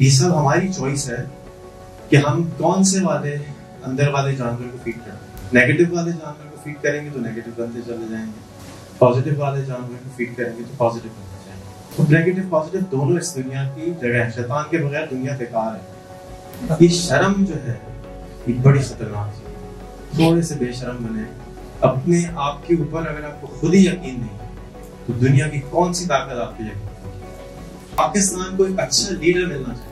یہ سب ہماری چوائس ہے کہ ہم کون سے والے اندر والے جانور کو فیڈ کریں. نیگیٹو والے جانور کو فیڈ کریں گے تو نیگیٹو بنتے چلے جائیں گے, پازیٹیو والے جانور کو فیڈ کریں گے تو پازیٹیو بنتے جائیں گے. تو نیگیٹو پازیٹیو دونوں اس دنیا کی جگہ ہے. شیطان کے بغیر دنیا بیکار ہے. یہ شرم جو ہے یہ بڑی خطرناک چیز ہے. تھوڑے سے بے شرم بنے اپنے آپ کے اوپر. اگر آپ کو خود ہی یقین نہیں تو دنیا کی کون سی طاقت آپ کے یقین. پاکستان کو ایک اچھا لیڈر ملنا چاہیے.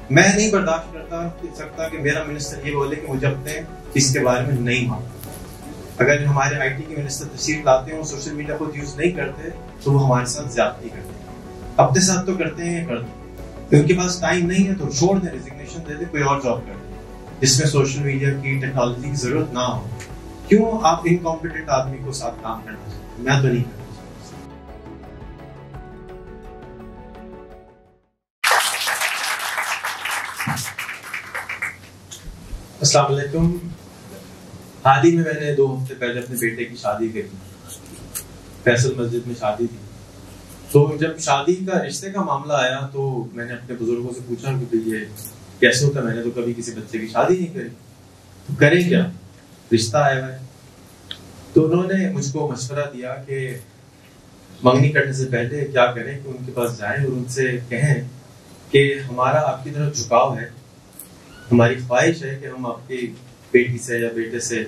میں نہیں برداشت کرتا سکتا کہ میرا منسٹر یہ بولے کہ مجھے اپنے اس کے بارے میں نہیں مانتا. اگر ہمارے آئی ٹی کے منسٹر تشریف لاتے ہیں اور سوشل میڈیا کو یوز نہیں کرتے تو وہ ہمارے ساتھ زیادتی کرتے ہیں. اپنے ساتھ تو کرتے ہیں ان کے پاس ٹائم نہیں ہے تو چھوڑ دیں, ریزگنیشن دے دیں, کوئی اور جاب کر دیں جس میں سوشل میڈیا کی ٹیکنالوجی کی ضرورت نہ ہو. کیوں آپ انکمپیٹنٹ آدمی کو ساتھ کام کرنا چاہتے؟ میں تو نہیں کرتا. السلام علیکم. حال ہی میں نے 2 ہفتے پہلے اپنے بیٹے کی شادی کری. فیصل مسجد میں شادی تھی. تو جب شادی کا رشتے کا معاملہ آیا تو میں نے اپنے بزرگوں سے پوچھا کہ یہ کیسے ہوتا ہے. میں نے تو کبھی کسی بچے کی شادی نہیں کری, تو کریں کیا, رشتہ آیا ہے. تو انہوں نے مجھ کو مشورہ دیا کہ منگنی کرنے سے پہلے کیا کریں کہ ان کے پاس جائیں اور ان سے کہیں کہ ہمارا آپ کی طرف جھکاؤ ہے, ہماری خواہش ہے کہ ہم آپ کی بیٹی سے یا بیٹے سے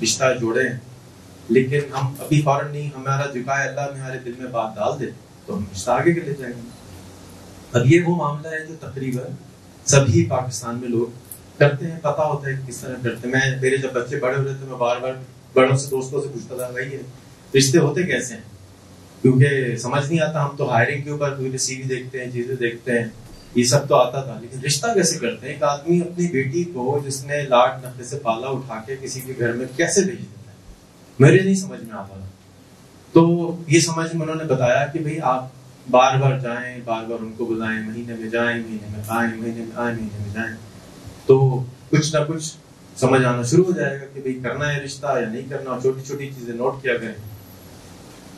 رشتہ جوڑیں, لیکن ہم ابھی فوراً نہیں. ہمارا جھکاؤ اللہ ہمارے دل میں بات ڈال دے تو ہم رشتہ آگے کے لے جائیں گے. اب یہ وہ معاملہ ہے جو تقریباً سبھی پاکستان میں لوگ کرتے ہیں. پتہ ہوتا ہے کس طرح کرتے ہیں. میرے جب بچے بڑے ہو رہے تھے میں بار بار بڑوں سے دوستوں سے پوچھتا تھا بھائی یہ رشتے ہوتے کیسے ہیں, کیونکہ سمجھ نہیں آتا. ہم تو ہائرنگ کے اوپر کوئی سی وی دیکھتے ہیں, چیزیں دیکھتے ہیں, یہ سب تو آتا تھا, لیکن رشتہ کیسے کرتے ہیں. ایک آدمی اپنی بیٹی کو جس نے لاڈ نخرے سے پالا اٹھا کے کسی کے گھر میں کیسے بھیج دیتا ہے, میرے نہیں سمجھ میں آتا. تو یہ سمجھ میں انہوں نے بتایا کہ بھئی آپ بار بار جائیں, بار بار ان کو بلائیں, مہینے میں جائیں, مہینے میں آئیں, مہینے میں آئیں, مہینے میں جائیں, تو کچھ نہ کچھ سمجھ آنا شروع ہو جائے گا کہ بھئی کرنا ہے رشتہ یا نہیں کرنا. چھوٹی چھوٹی چیزیں نوٹ کیا کریں.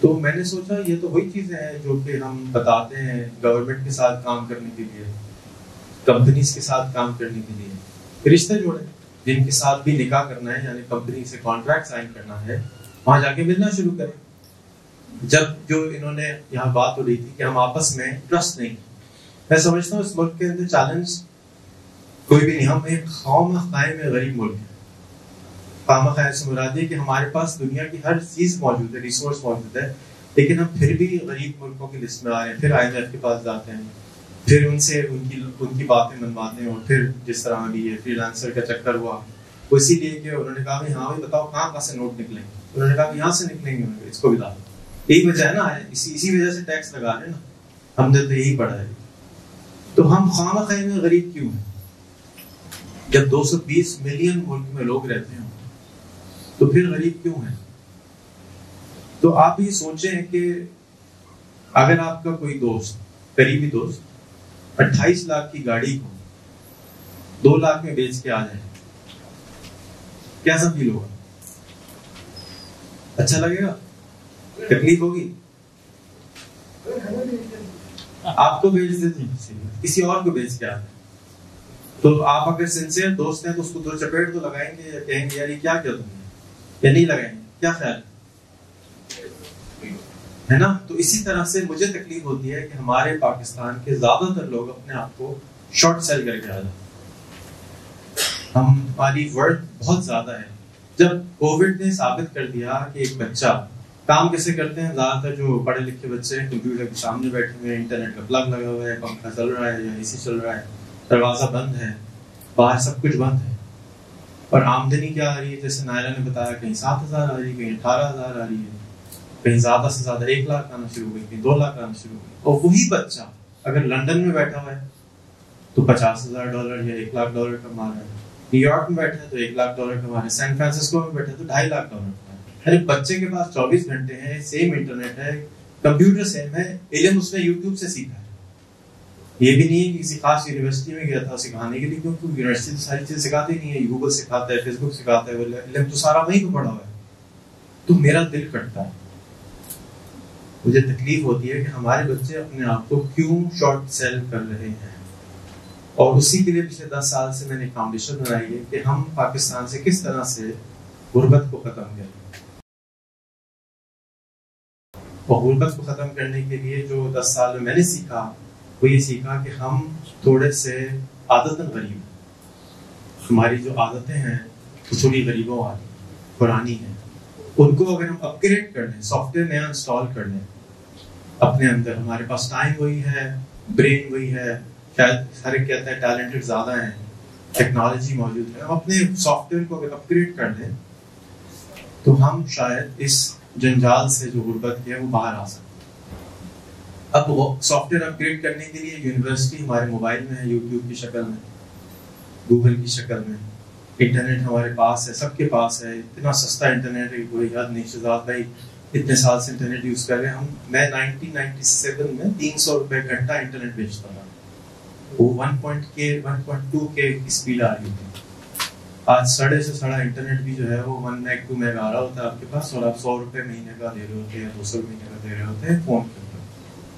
تو میں نے سوچا یہ تو وہی چیزیں ہیں جو کہ ہم بتاتے ہیں گورنمنٹ کے ساتھ کام کرنے کے لیے, کمپنیز کے ساتھ کام کرنے کے لیے. رشتے جوڑیں جن کے ساتھ بھی نکاح کرنا ہے, یعنی کمپنی سے کانٹریکٹ سائن کرنا ہے, وہاں جا کے ملنا شروع کریں. جب جو انہوں نے یہاں بات ہو رہی تھی کہ ہم آپس میں ٹرسٹ نہیں, میں سمجھتا ہوں اس ملک کے اندر چیلنج کوئی بھی نہیں. ہم ایک خواہ مخواہ میں غریب ملک ہے. خواہ مخواہ سے مراد ہے کہ ہمارے پاس دنیا کی ہر چیز موجود ہے, ریسورس موجود ہے, لیکن ہم پھر بھی غریب ملکوں کی لسٹ میں آ رہے ہیں. پھر IMF کے پاس جاتے ہیں, پھر ان سے ان کی باتیں منواتے ہیں, اور پھر جس طرح ابھی یہ فری لانسر کا چکر ہوا وہ اسی لیے کہ انہوں نے کہا بھائی ہاں بھائی بتاؤ کہاں سے نوٹ نکلیں گے. انہوں نے کہا یہاں سے نکلیں گے, اس کو بھی لا. یہی وجہ ہے نا, اسی وجہ سے ٹیکس لگا رہے ہیں نا, ہم نے تو یہی پڑھا ہے. تو ہم خواہ مخواہ میں غریب کیوں ہیں جب 220 ملین ملک میں لوگ رہتے ہیں, تو پھر غریب کیوں ہیں. تو آپ یہ سوچیں کہ اگر آپ کا کوئی دوست, قریبی دوست 28 لاکھ کی گاڑی کو 2 لاکھ میں بیچ کے آ جائے, کیسا فیل ہوگا؟ اچھا لگے گا؟ تکلیف ہوگی؟ آپ کو بیچ دیتے کسی اور کو بیچ کے آتے, تو آپ اگر سنسیئر دوست ہیں تو اس کو 2 چپیٹ تو لگائیں گے یا کہیں گے یار یہ کیا کیا تم نے, یا نہیں لگائیں گے؟ کیا خیال ہے نا. تو اسی طرح سے مجھے تکلیف ہوتی ہے کہ ہمارے پاکستان کے زیادہ تر لوگ اپنے آپ کو شارٹ سیل کر کے آ جاتے. ہماری ورتھ بہت زیادہ ہے. جب کووڈ نے ثابت کر دیا کہ ایک بچہ کام کیسے کرتے ہیں, زیادہ تر جو پڑھے لکھے بچے ہیں کمپیوٹر کے سامنے بیٹھے ہوئے ہیں, انٹرنیٹ کا پلگ لگا ہوا ہے, پنکھا چل رہا ہے یا اے سی چل رہا ہے, دروازہ بند ہے, باہر سب کچھ بند ہے, اور آمدنی کیا آ رہی ہے جیسے نائرہ نے بتایا, کہیں 7,000 آ رہی ہے, کہیں 18,000 آ رہی ہے, کہیں زیادہ سے زیادہ 1 لاکھ آنا شروع ہو گئی, کہیں 2 لاکھ آنا شروع ہو گئی. اور وہی بچہ اگر لندن میں بیٹھا ہوا ہے تو $50,000 یا $1,00,000 کما رہا ہے, نیو یارک میں بیٹھا ہے تو $1,00,000 کما رہا ہے, سین فرانسسکو میں بیٹھا ہے تو $2.5 لاکھ. ارے بچے کے پاس 24 گھنٹے ہیں, سیم انٹرنیٹ ہے, کمپیوٹر سیم ہے, علم اس نے یوٹیوب سے سیکھا ہے. یہ بھی نہیں ہے کہ کسی خاص یونیورسٹی میں گیا تھا سکھانے کے لیے, کیونکہ یونیورسٹی تو ساری چیزیں سکھاتی نہیں ہے, گوگل سکھاتا ہے, فیس بک سکھاتا ہے, علم تو سارا وہیں پہ پڑا ہوا ہے. تو میرا دل کٹتا ہے, مجھے تکلیف ہوتی ہے کہ ہمارے بچے اپنے آپ کو کیوں شارٹ سیل کر رہے ہیں. اور اسی کے لیے پچھلے 10 سال سے میں نے فاؤنڈیشن بنائی ہے کہ ہم پاکستان سے کس طرح سے غربت کو ختم کریں. اور غربت کو ختم کرنے کے لیے جو 10 سال میں نے سیکھا وہ یہ سیکھا کہ ہم تھوڑے سے عادتاً غریب ہیں. ہماری جو عادتیں ہیں وہ تھوڑی غریبوں والی پرانی ہیں. ان کو اگر ہم اپ گریڈ کر لیں, سافٹ ویئر نیا انسٹال کر لیں اپنے اندر, ہمارے پاس ٹائم وہی ہے, برین وہی ہے, ہر ایک کہتا ہے ٹیلنٹڈ زیادہ ہیں, ٹیکنالوجی موجود ہے, ہم اپنے سافٹ ویئر کو اگر اپ گریڈ کر لیں تو ہم شاید اس جنجال سے جو غربت کی ہے وہ باہر آ سکتے. اب سافٹ ویئر اپ گریڈ کرنے کے لیے یونیورسٹی ہمارے موبائل میں ہے, یوٹیوب کی شکل میں, گوگل کی شکل میں, انٹرنیٹ ہمارے پاس ہے, سب کے پاس ہے. اتنا سستا انٹرنیٹ ہے, کوئی یاد نہیں. شہزاد بھائی اتنے سال سے انٹرنیٹ یوز کر رہے ہیں. میں 1997 میں 300 روپے گھنٹہ انٹرنیٹ بیچتا تھا. وہ 1.2 کے اسپیڈ آ رہی تھی. آج سڑے سے سڑا انٹرنیٹ بھی جو ہے وہ 1 میگ 2 میگ آ رہا ہوتا ہے آپ کے پاس, اور آپ 100 روپے مہینے کا دے رہے ہوتے ہیں, 200 مہینے کا دے رہے ہوتے ہیں فون کے اوپر.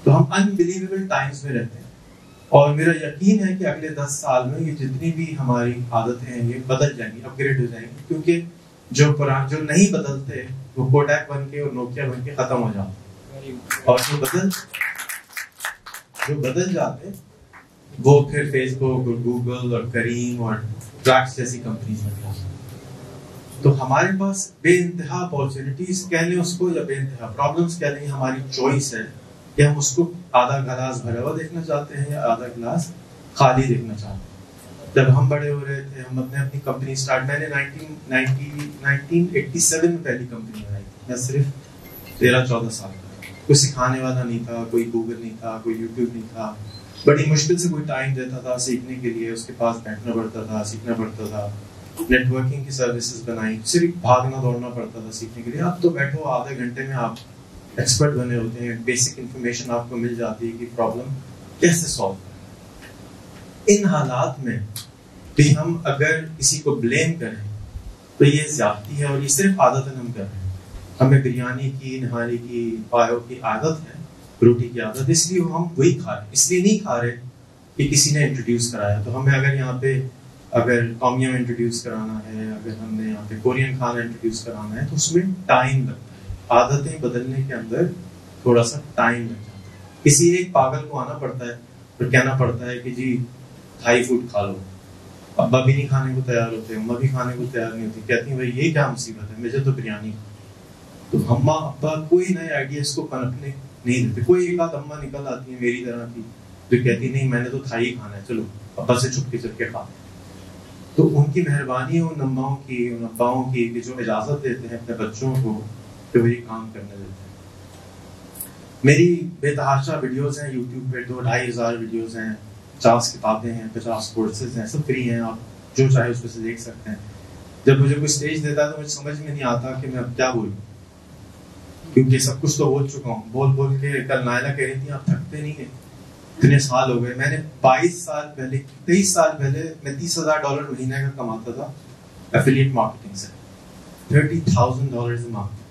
تو ہم انبلیویبل ٹائمز میں رہتے ہیں. اور میرا یقین ہے کہ اگلے 10 سال میں یہ جتنی بھی ہماری عادتیں ہیں یہ بدل جائیں گی, اپ گریڈ ہو جائیں گی. کیونکہ جو نہیں بدلتے وہ کوڈیک بن کے اور نوکیا بن کے ختم ہو جاتے, اور جو بدل جاتے وہ پھر فیس بک اور گوگل اور کریم اور ٹریکس جیسی کمپنیز بن جاتی. تو ہمارے پاس بے انتہا اپارچونیٹیز کہہ لیں اس کو, یا بے انتہا پرابلمس کہہ لیں, ہماری چوائس ہے کہ ہم اس کو آدھا گلاس بھرا ہوا دیکھنا چاہتے ہیں یا آدھا گلاس خالی دیکھنا چاہتے ہیں. جب ہم بڑے ہو رہے تھے, ہم اپنی کمپنی اسٹارٹ, میں نے 1987 میں پہلی کمپنی بنائی تھی. میں صرف 13-14 سال کا, کوئی سکھانے والا نہیں تھا, کوئی گوگل نہیں تھا, کوئی یوٹیوب نہیں تھا. بڑی مشکل سے کوئی ٹائم دیتا تھا سیکھنے کے لیے, اس کے پاس بیٹھنا پڑتا تھا, سیکھنا پڑتا تھا. نیٹ ورکنگ کی سروسز بنائی, صرف بھاگنا دوڑنا پڑتا تھا سیکھنے کے لیے. اب تو بیٹھو آدھے گھنٹے میں آپ ایکسپرٹ بنے ہوتے ہیں, بیسک انفارمیشن آپ کو مل جاتی ہے کہ پرابلم کیسے سالو کریں. ان حالات میں بھی ہم اگر کسی کو بلیم کریں تو یہ زیادتی ہے, اور یہ صرف عادتاً ہم کر رہے ہیں. ہمیں بریانی کی, نہاری کی, پایوں کی عادت ہے, روٹی کی عادت, اس لیے ہم وہی کھا رہے ہیں. اس لیے نہیں کھا رہے کہ کسی نے انٹروڈیوس کرایا. تو ہمیں اگر یہاں پہ اگر ٹومیوم انٹروڈیوس کرانا ہے, اگر ہم نے یہاں پہ کورین کھانا انٹروڈیوس کرانا ہے, تو اس میں ٹائم لگتا ہے. عادتیں بدلنے کے اندر تھوڑا سا ٹائم لگ جاتا ہے. کسی ایک پاگل کو آنا پڑتا ہے اور کہنا پڑتا ہے کہ جی تھائی فوڈ کھا لو. ابا بھی نہیں کھانے کو تیار ہوتے, اماں بھی کھانے کو تیار نہیں ہوتی, کہتی ہیں بھائی یہ کیا مصیبت ہے, مجھے تو بریانی. تو اماں ابا کوئی نئے آئیڈیاز کو پنپنے نہیں دیتے. کوئی ایک آدھ اماں نکل آتی ہے میری طرح کی جو کہتی نہیں میں نے تو تھائی کھانا ہے, چلو ابا سے چھپ کے چل کے کھا. تو ان کی مہربانی ان اماؤں کی, ان اباؤں کی, کہ جو اجازت دیتے ہیں اپنے بچوں کو کہ وہ یہ کام کرنے دیتے ہیں. میری بے تحاشا ویڈیوز ہیں یوٹیوب پہ, 2,500 ویڈیوز ہیں, 50 کتابیں ہیں, 50 کورسز ہیں, سب فری ہیں, آپ جو چاہے اس پہ سے دیکھ سکتے ہیں. جب مجھے کوئی اسٹیج دیتا ہے تو مجھے سمجھ میں نہیں آتا کہ میں اب کیا بولوں, کیونکہ سب کچھ تو بول چکا ہوں. بول کے کل نائلہ کہہ رہی تھی آپ تھکتے نہیں ہیں, اتنے سال ہو گئے. میں نے 23 سال پہلے میں $30,000 مہینے کا کماتا تھا ایفیلیٹ مارکیٹنگ سے, $30,000 مارکیٹنگ.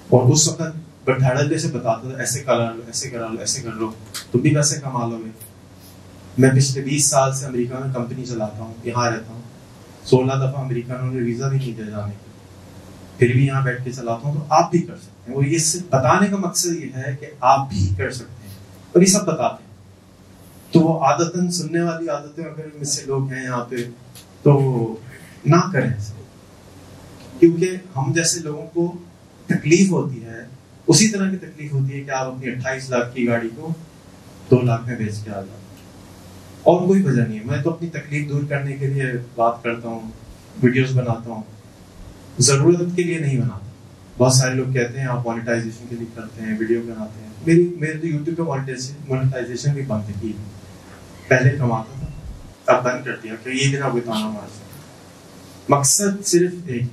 اور اس وقت بڑھڑے سے بتاتا تھا ایسے کرا لو, ایسے کرا لو, ایسے کر لو, تم بھی پیسے کما لو گے. میں پچھلے 20 سال سے امریکہ میں کمپنی چلاتا ہوں, یہاں رہتا ہوں. 16 دفعہ امریکہ نے انہیں ویزا بھی نہیں دے جانے کی, پھر بھی یہاں بیٹھ کے چلاتا ہوں. تو آپ بھی کر سکتے ہیں. وہ یہ صرف بتانے کا مقصد یہ ہے کہ آپ بھی کر سکتے ہیں, اور یہ سب بتاتے ہیں. تو وہ عادتاً سننے والی عادتیں اگر مجھ سے لوگ ہیں یہاں پہ تو نہ کریں, کیونکہ ہم جیسے لوگوں کو تکلیف ہوتی ہے اسی طرح کی تکلیف ہوتی ہے کہ آپ اپنی 28 لاکھ کی گاڑی کو 2 لاکھ میں بیچ کے آ جاؤ. اور کوئی وجہ نہیں ہے. میں تو اپنی تکلیف دور کرنے کے لیے بات کرتا ہوں, ویڈیوز بناتا ہوں, ضرورت کے لیے نہیں بناتا. بہت سارے لوگ کہتے ہیں آپ مانیٹائزیشن کے لیے کرتے ہیں, ویڈیو بناتے ہیں. میرے تو یوٹیوب پہ مانیٹائزیشن بھی بند کی, پہلے کماتا تھا اب بند کر دیا کہ یہ دن اب بتانا ہمارے. مقصد صرف ایک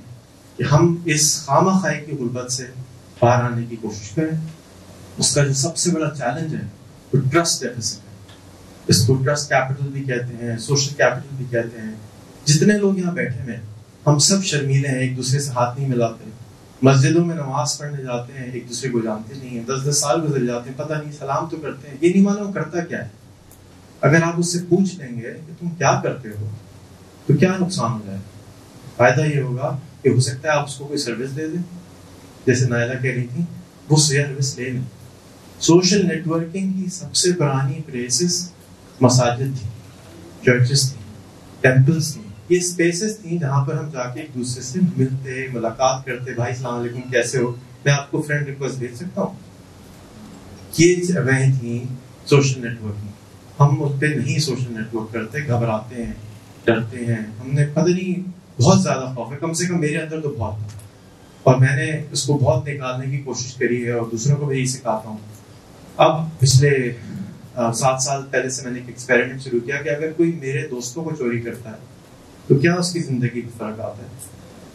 کہ ہم اس خامہ خواہی کی غربت سے باہر آنے کی کوشش کریں. اس کا جو سب سے بڑا چیلنج ہے وہ ٹرسٹ ڈیفیسٹ ہے. اس کو ٹرسٹ کیپٹل بھی کہتے ہیں, سوشل کیپٹل بھی کہتے ہیں. جتنے لوگ یہاں بیٹھے ہوئے ہیں ہم سب شرمیلے ہیں, ایک دوسرے سے ہاتھ نہیں ملاتے. مسجدوں میں نماز پڑھنے جاتے ہیں, ایک دوسرے کو جانتے نہیں ہیں. 10 سال گزر جاتے ہیں, پتہ نہیں سلام تو کرتے ہیں, یہ نہیں معلوم کرتا کیا ہے. اگر آپ اس سے پوچھ لیں گے کہ تم کیا کرتے ہو تو کیا نقصان ہو جائے گا؟ فائدہ یہ ہوگا کہ ہو سکتا ہے آپ اس کو کوئی سروس دے دیں، جیسے نائلہ کہہ رہی تھی وہ سروس لے لیں. سوشل نیٹ ورکنگ کی سب سے پرانی پلیسز مساجد تھی، چرچز تھیں، ٹیمپلز تھیں. یہ اسپیسز تھیں جہاں پر ہم جا کے ایک دوسرے سے ملتے، ملاقات کرتے، بھائی السلام علیکم کیسے ہو، میں آپ کو فرینڈ ریکویسٹ بھیج سکتا ہوں. یہ جگہیں تھیں سوشل نیٹ ورکنگ. ہم اس پہ نہیں سوشل نیٹ ورک کرتے، گھبراتے ہیں، ڈرتے ہیں. ہم نے پتہ نہیں بہت زیادہ خوف ہے، کم سے کم میرے اندر تو بہت تھا، اور میں نے اس کو بہت نکالنے کی کوشش کری ہے اور دوسروں کو بھی یہی سکھاتا ہوں. اب پچھلے 7 سال پہلے سے میں نے ایک ایکسپیریمنٹ شروع کیا کہ اگر کوئی میرے دوستوں کو چوری کرتا ہے تو کیا اس کی زندگی میں فرق آتا ہے.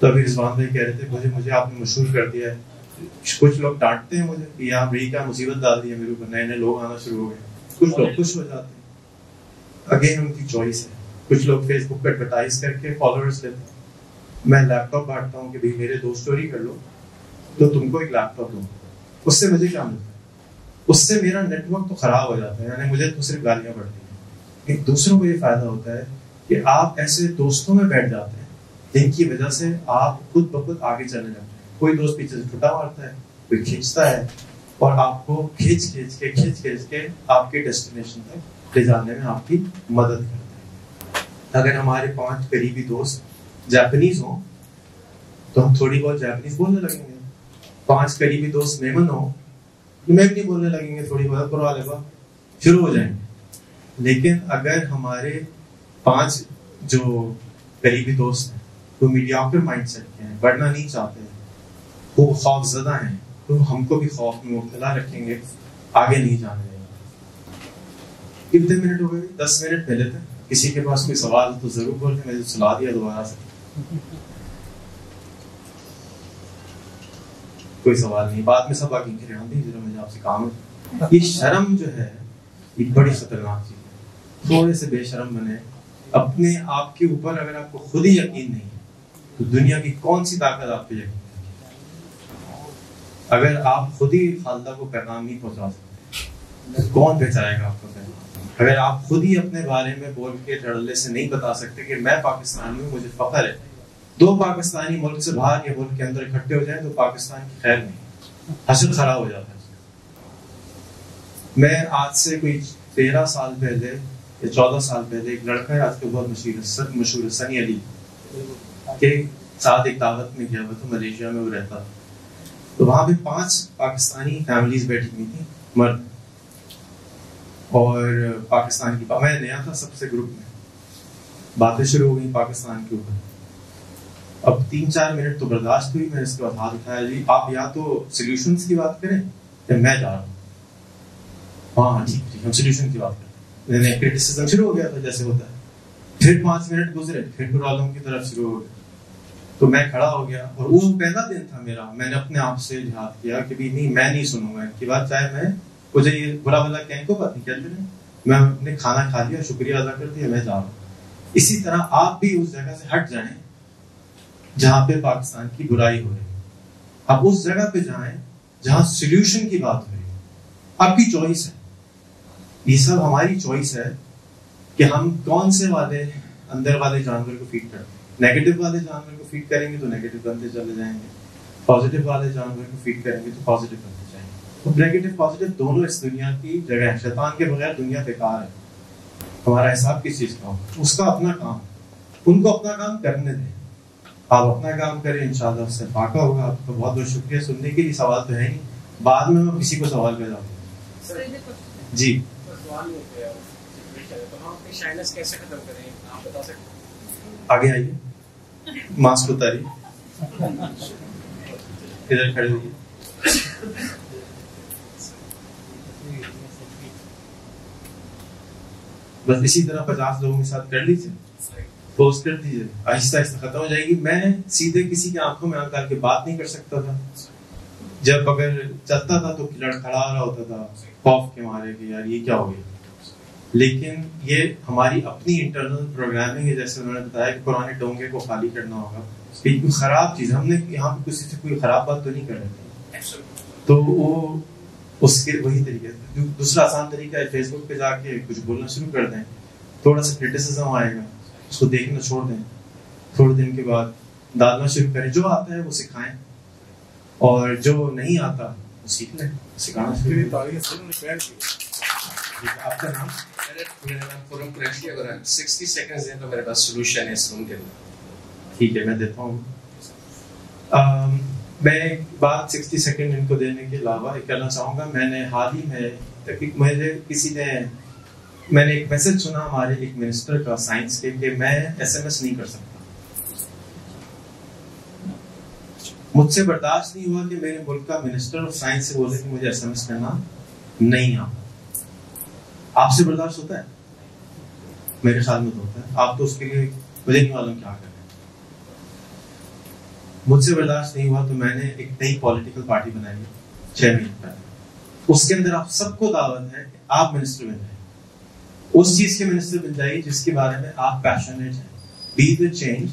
تو ابھی رضوان بھائی کہہ رہے تھے مجھے آپ نے مشہور کر دیا ہے. کچھ لوگ ڈانٹتے ہیں مجھے کہ یہاں بڑی کیا مصیبت ڈال دی ہے میرے اوپر، نئے نئے لوگ آنا شروع ہو گئے. کچھ لوگ خوش ہو جاتے ہیں، اگین ان کی چوائس ہے. کچھ لوگ فیس بک پہ ایڈورٹائز کر کے فالوورز لیتے ہیں. میں لیپ ٹاپ بانٹتا ہوں کہ بھائی میرے دوست چوری کر لو تو تم کو ایک لیپ ٹاپ دوں. اس سے مجھے کیا ملتا ہے؟ اس سے میرا نیٹ ورک تو خراب ہو جاتا ہے، یعنی مجھے تو صرف گالیاں پڑتی ہیں. دوسروں کو یہ فائدہ ہوتا ہے کہ آپ ایسے دوستوں میں بیٹھ جاتے ہیں جن کی وجہ سے آپ خود بخود آگے چلنے لگتے ہیں. کوئی دوست پیچھے سے ٹھٹا مارتا ہے، کوئی کھینچتا ہے، اور آپ کو کھینچ کے آپ کے ڈیسٹینیشن تک لے جانے میں آپ کی مدد کرتا ہے. اگر ہمارے 5 قریبی دوست جاپنیز ہوں تو ہم تھوڑی بہت جاپنیز بولنے لگیں گے. 5 قریبی دوست میمن ہوں میں بھی نہیں بولنے لگیں گے، تھوڑی بہت پروا لے گا، شروع ہو جائیں گے. لیکن اگر ہمارے 5 جو قریبی دوست ہیں وہ میڈیاکر مائنڈ سیٹ کے ہیں، بڑھنا نہیں چاہتے ہیں، وہ خوف زدہ ہیں، تو ہم کو بھی خوف میں مبتلا رکھیں گے، آگے نہیں جانے دیں گے. کتنے منٹ ہو گئے؟ 10 منٹ پہلے تھے. کسی کے پاس کوئی سوال تو ضرور بولیں، میں نے چلا دیا دوبارہ سے. کوئی سوال نہیں، بعد میں سب آگے گھرے آندھی ذرا مجھے آپ سے کام ہے. یہ شرم جو ہے یہ بڑی خطرناک چیز ہے. تھوڑے سے بے شرم بنے اپنے آپ کے اوپر. اگر آپ کو خود ہی یقین نہیں ہے تو دنیا کی کون سی طاقت آپ پہ یقین ہے؟ اگر آپ خود ہی خالدہ کو پیغام نہیں پہنچا سکتے تو کون پہنچائے گا آپ کو پیغام؟ اگر آپ خود ہی اپنے بارے میں بول کے دھڑلے سے نہیں بتا سکتے کہ میں پاکستانی ہوں، مجھے فخر ہے، 2 پاکستانی ملک سے باہر یا ملک کے اندر اکٹھے ہو جائیں تو پاکستان کی خیر نہیں، حشر خراب ہو جاتا ہے. میں آج سے کوئی 13 سال پہلے یا 14 سال پہلے ایک لڑکا ہے آج کل بہت مشہور ہے سنی علی کے ساتھ ایک دعوت میں گیا ہوا تھا. ملیشیا میں وہ رہتا تھا. تو وہاں پہ 5 پاکستانی فیملیز بیٹھی ہوئی تھیں، مرد، اور پاکستان کی میں نیا تھا سب سے گروپ میں. باتیں شروع ہو گئی پاکستان کے اوپر. اب 3-4 منٹ تو برداشت ہوئی. میں نے اس کے بعد ہاتھ اٹھایا، جی آپ یا تو سولوشنز کی بات کریں یا میں جا رہا ہوں. ہاں ٹھیک ہم سولوشن کی بات کریں. میں نے کرٹیسزم شروع ہو گیا تھا جیسے ہوتا ہے. پھر 5 منٹ گزرے، پھر پرابلم کی طرف شروع ہو گیا. تو میں کھڑا ہو گیا، اور وہ پہلا دن تھا میرا. میں نے اپنے آپ سے جہاد کیا کہ بھی نہیں، میں نہیں سنوں گا ان کی بات، چاہے میں مجھے یہ برا بلا کہیں کو بات نہیں کہتے رہے. میں نے کھانا کھا لیا، شکریہ ادا کر دیا، میں جا رہا ہوں. اسی طرح آپ بھی اس جگہ سے ہٹ جائیں جہاں پہ پاکستان کی برائی ہو رہی ہے. آپ اس جگہ پہ جائیں جہاں سولوشن کی بات ہو رہی ہے. آپ کی چوائس ہے. یہ سب ہماری چوائس ہے کہ ہم کون سے والے اندر والے جانور کو فیڈ کرتے ہیں. نیگیٹو والے جانور کو فیڈ کریں گے تو نیگیٹو بنتے چلے جائیں گے. پازیٹو والے جانور کو فیڈ کریں گے تو پازیٹو بنتے جائیں گے. تو نیگیٹو پازیٹو دونوں اس دنیا کی جگہ ہے. شیطان کے بغیر دنیا بیکار ہے. ہمارا حساب کس چیز کا ہو؟ اس کا اپنا کام. ان کو اپنا کام کرنے دیں، آپ اپنا کام کریں، انشاءاللہ اس سے فاقہ ہوگا. آپ کا بہت بہت شکریہ سننے کے لیے. سوال تو ہے نہیں، بعد میں کسی کو سوال پیدا ہو. جی آگے آئیے، ماسک اتاریے، ادھر کھڑے ہوئیے. بس اسی طرح 50 لوگوں کے ساتھ کر لیجیے، پوسٹ کر دیجیے، آہستہ آہستہ ختم ہو جائے گی. میں سیدھے کسی کی آنکھوں میں آنکھ ڈال کے بات نہیں کر سکتا تھا. جب اگر چلتا تھا تو کھڑا رہا ہوتا تھا خوف کے مارے کہ یار یہ کیا ہو گیا. لیکن یہ ہماری اپنی انٹرنل پروگرامنگ ہے. جیسے انہوں نے بتایا کہ پرانے ڈونگے کو خالی کرنا ہوگا. کوئی خراب چیز ہم نے یہاں پہ کسی سے کوئی خراب بات تو نہیں کر رہے تھے. تو وہ اس کے وہی طریقے. دوسرا آسان طریقہ ہے فیس بک پہ جا کے کچھ بولنا شروع کر دیں, تھوڑا سا کرٹیسزم آئے گا, اس کو دیکھنا چھوڑ دیں, تھوڑے دن کے بعد ڈالنا شروع کریں, جو آتا ہے وہ سکھائیں, اور جو نہیں آتا وہ سیکھ لیں, سکھانا شروع کریں. آپ کا نام؟ میرا نام خرم قریشی. اگر 60 سیکنڈز ہیں تو میرے پاس سولوشن ہے اس روم کے لیے. ٹھیک ہے, میں دیتا ہوں. میں ایک بات 60 سیکنڈ ان کو دینے کے علاوہ ایک کرنا چاہوں گا. میں نے حال ہی میں میں نے ایک میسج سنا ہمارے ایک منسٹر کا سائنس کے کہ میں SMS نہیں کر سکتا. مجھ سے برداشت نہیں ہوا کہ میرے ملک کا منسٹر آف سائنس سے بولے کہ مجھے SMS کرنا نہیں آتا. آپ سے برداشت ہوتا ہے؟ میرے خیال میں تو ہوتا ہے. آپ تو اس کے لیے مجھے نہیں معلوم کیا کر رہے ہیں. مجھ سے برداشت نہیں ہوا تو میں نے ایک نئی پولیٹیکل پارٹی بنائی ہے 6 مہینے پہلے. اس کے اندر آپ سب کو دعوت ہے کہ آپ منسٹر بن جائیں, اس چیز کے منسٹر بن جائیے جس کے بارے میں آپ پیشنیٹ ہیں. Be the change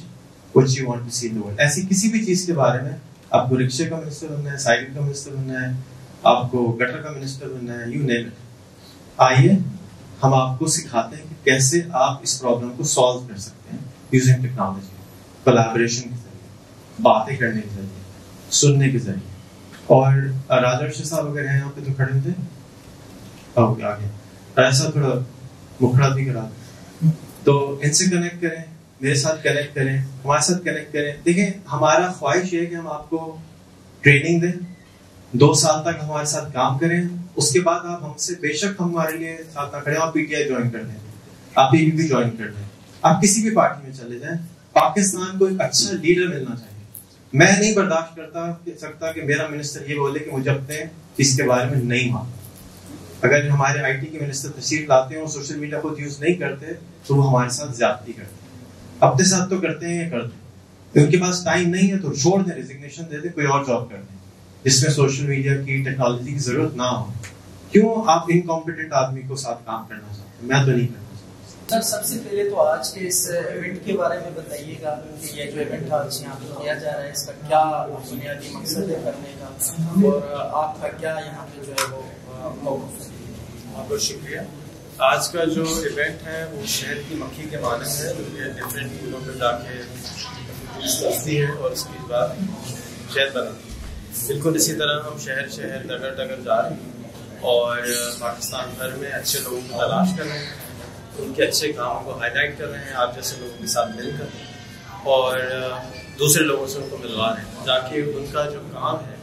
which you want to see in the world. ایسی کسی بھی چیز کے بارے میں, آپ کو رکشے کا منسٹر بننا ہے, سائیکل کا منسٹر بننا ہے, آپ کو گٹر کا منسٹر بننا ہے, یو نیم اٹ. آئیے ہم آپ کو سکھاتے ہیں کہ کیسے آپ اس پرابلم کو سالو کر سکتے ہیں یوزنگ ٹیکنالوجی, کولیبریشن کے ذریعے, باتیں کرنے کے ذریعے, سننے کے ذریعے. اور راجا ارشد صاحب اگر ہیں یہاں پہ تو کھڑے تھے, آگے راجا صاحب تھوڑا مکھڑا بھی کرا دیں, تو ان سے کنیکٹ کریں, میرے ساتھ کنیکٹ کریں, ہمارے ساتھ کنیکٹ کریں. دیکھیں ہمارا خواہش ہے کہ ہم آپ کو ٹریننگ دیں, 2 سال تک ہمارے ساتھ کام کریں, اس کے بعد آپ ہم سے بے شک ہمارے لیے ساتھ نہ کھڑے, آپ PTI جوائن کر لیں, آپ PPP جوائن کر لیں, آپ کسی بھی پارٹی میں چلے جائیں. پاکستان کو ایک اچھا لیڈر ملنا چاہیے. میں نہیں برداشت کرتا سکتا کہ میرا منسٹر یہ بولے کہ مجھے اپنے اس کے بارے میں نہیں معلوم. اگر ہمارے IT کے منسٹر تشریف لاتے ہیں اور سوشل میڈیا خود یوز نہیں کرتے تو وہ ہمارے ساتھ زیادتی کرتے ہیں. اپنے ساتھ تو کرتے ہیں, کرتے ہیں, ان کے پاس ٹائم نہیں ہے تو چھوڑ دیں, ریزگنیشن دے دیں, کوئی اور جاب کر دیں جس میں سوشل میڈیا کی ٹیکنالوجی کی ضرورت نہ ہو. کیوں آپ انکمپیٹنٹ آدمی کو ساتھ کام کرنا چاہتے ہیں؟ میں تو نہیں کرنا چاہتا. سر سب سے پہلے تو آج کے اس ایونٹ کے بارے میں بتائیے گا کہ یہ جو ایونٹ آج یہاں پہ کیا جا رہا ہے اس کا کیا بنیادی مقصد ہے کرنے کا, اور آپ کا کیا یہاں پہ جو ہے وہ موقف ہے. بہت بہت شکریہ. آج کا جو ایونٹ ہے وہ شہد کی مکھی کے مانند ہے, جو کہ ڈفرینٹ پھولوں پہ جا کے سجتی ہے اور اس کے بعد شہد بناتی ہے. بالکل اسی طرح ہم شہر شہر نگر نگر جا رہے ہیں اور پاکستان بھر میں اچھے لوگوں کو تلاش کر رہے ہیں, ان کے اچھے کاموں کو ہائی لائٹ کر رہے ہیں آپ جیسے لوگوں کے ساتھ مل کر, اور دوسرے لوگوں سے ان کو ملوا رہے ہیں تاکہ ان کا جو کام ہے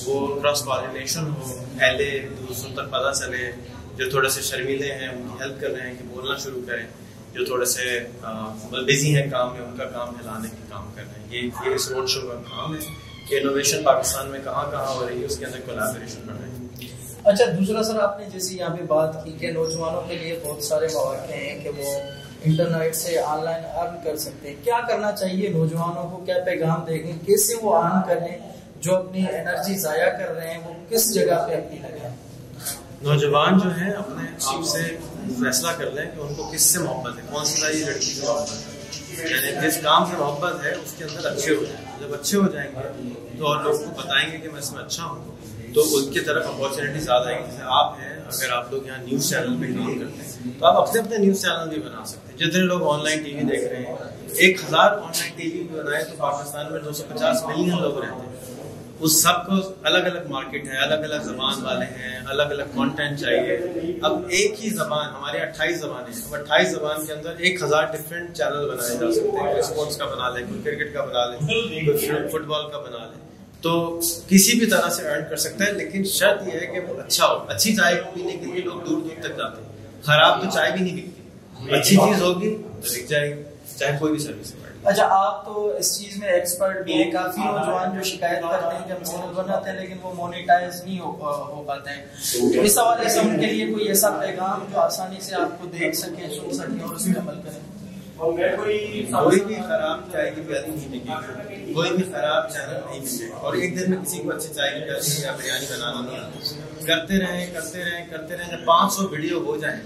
وہ کراس کوآرڈینیشن ہو, پہلے دوسروں تک پتہ چلے. جو تھوڑے سے شرمیلے ہیں ان کی ہیلپ کر رہے ہیں کہ بولنا شروع کریں, جو تھوڑے سے بزی ہیں کام میں ان کا کام ہلانے کے کام کر رہے ہیں. یہ اس روڈ شو کا کام ہے کہ انوویشن پاکستان میں کہاں کہاں ہو رہی ہے, اس کے اندر کولیبریشن بڑھ رہی ہے. اچھا, دوسرا سر آپ نے جیسے یہاں پہ بات کی کہ نوجوانوں کے لیے بہت سارے مواقع ہیں کہ وہ انٹرنیٹ سے آن لائن ارن کر سکتے ہیں. کیا کرنا چاہیے نوجوانوں کو, کیا پیغام دیں گے, کیسے وہ ارن کریں, جو اپنی انرجی ضائع کر رہے ہیں وہ کس جگہ پہ اپنی لگائیں؟ نوجوان جو ہیں اپنے آپ سے فیصلہ کر لیں کہ ان کو کس سے محبت ہے, کون سی والی لڑکی سے محبت ہے, یعنی جس کام سے محبت ہے اس کے اندر اچھے ہو جائیں. جب اچھے ہو جائیں گے تو اور لوگ کو بتائیں گے کہ میں اس میں اچھا ہوں, تو ان کی طرف اپارچونیٹی زیادہ آئے گی. جیسے آپ ہیں, اگر آپ لوگ یہاں نیوز چینل پہ کام کرتے ہیں تو آپ اپنے نیوز چینل بھی بنا سکتے ہیں. جتنے لوگ آن لائن TV دیکھ رہے ہیں, 1000 آن لائن TV بھی بنائے تو پاکستان میں 250 ملین لوگ رہتے ہیں. اس سب کو الگ الگ مارکیٹ ہے, الگ الگ زبان والے ہیں, الگ الگ کانٹینٹ چاہیے. اب ایک ہی زبان, ہمارے 28 زبانیں ہیں, اب 28 زبان کے اندر 1000 ڈفرینٹ چینل بنائے جا سکتے ہیں. کوئی اسپورٹس کا بنا لے, کوئی کرکٹ کا بنا لے, کوئی فٹ بال کا بنا لے, تو کسی بھی طرح سے ارن کر سکتا ہے. لیکن شرط یہ ہے کہ وہ اچھا ہو. اچھی چائے پینے کے لیے لوگ دور دور تک جاتے ہیں, خراب تو چائے بھی نہیں بکتی. اچھی چیز ہوگی تو بک جائے گی, چاہے کوئی بھی سروس. اچھا, آپ تو اس چیز میں ایکسپرٹ بھی ہیں. کافی نوجوان جو شکایت کرتے ہیں کہ ہم چینل بناتے ہیں لیکن وہ مونیٹائز نہیں ہو پاتے ہیں. اس حوالے سے ان کے لیے کوئی ایسا پیغام جو آسانی سے آپ کو دیکھ سکے, سن سکے اور اس پہ عمل کریں. کوئی بھی خراب چائے کی پیالی نہیں ملے گی, کوئی بھی خراب چینل نہیں ملے گا, اور ایک دن میں کسی کو اچھی چائے کی پیالی یا بریانی بنانا نہیں آتا. کرتے رہیں کرتے رہیں کرتے رہیں, جب 500 ویڈیو ہو جائیں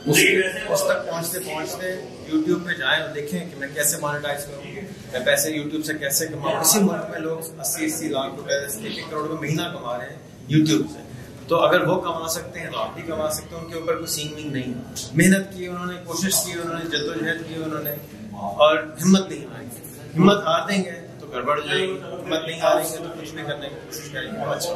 اس تک پہنچتے پہنچتے یوٹیوب پہ جائیں اور دیکھیں کہ میں کیسے مانیٹائز کروں, میں پیسے یوٹیوب سے کیسے کماؤں. اسی ملک میں لوگ 80-80 لاکھ روپے 1 کروڑ روپے مہینہ کما رہے ہیں یوٹیوب سے. تو اگر وہ کما سکتے ہیں تو آپ بھی کما سکتے ہیں. ان کے اوپر کوئی سینگ وینگ نہیں ہے. محنت کی انہوں نے, کوشش کی انہوں نے, جدوجہد کی انہوں نے, اور ہمت نہیں ہاری. ہمت ہار دیں گے تو گڑبڑ ہو جائے گی, ہمت نہیں ہاریں گے تو کچھ بھی کرنے کی کوشش کریں گے. اچھا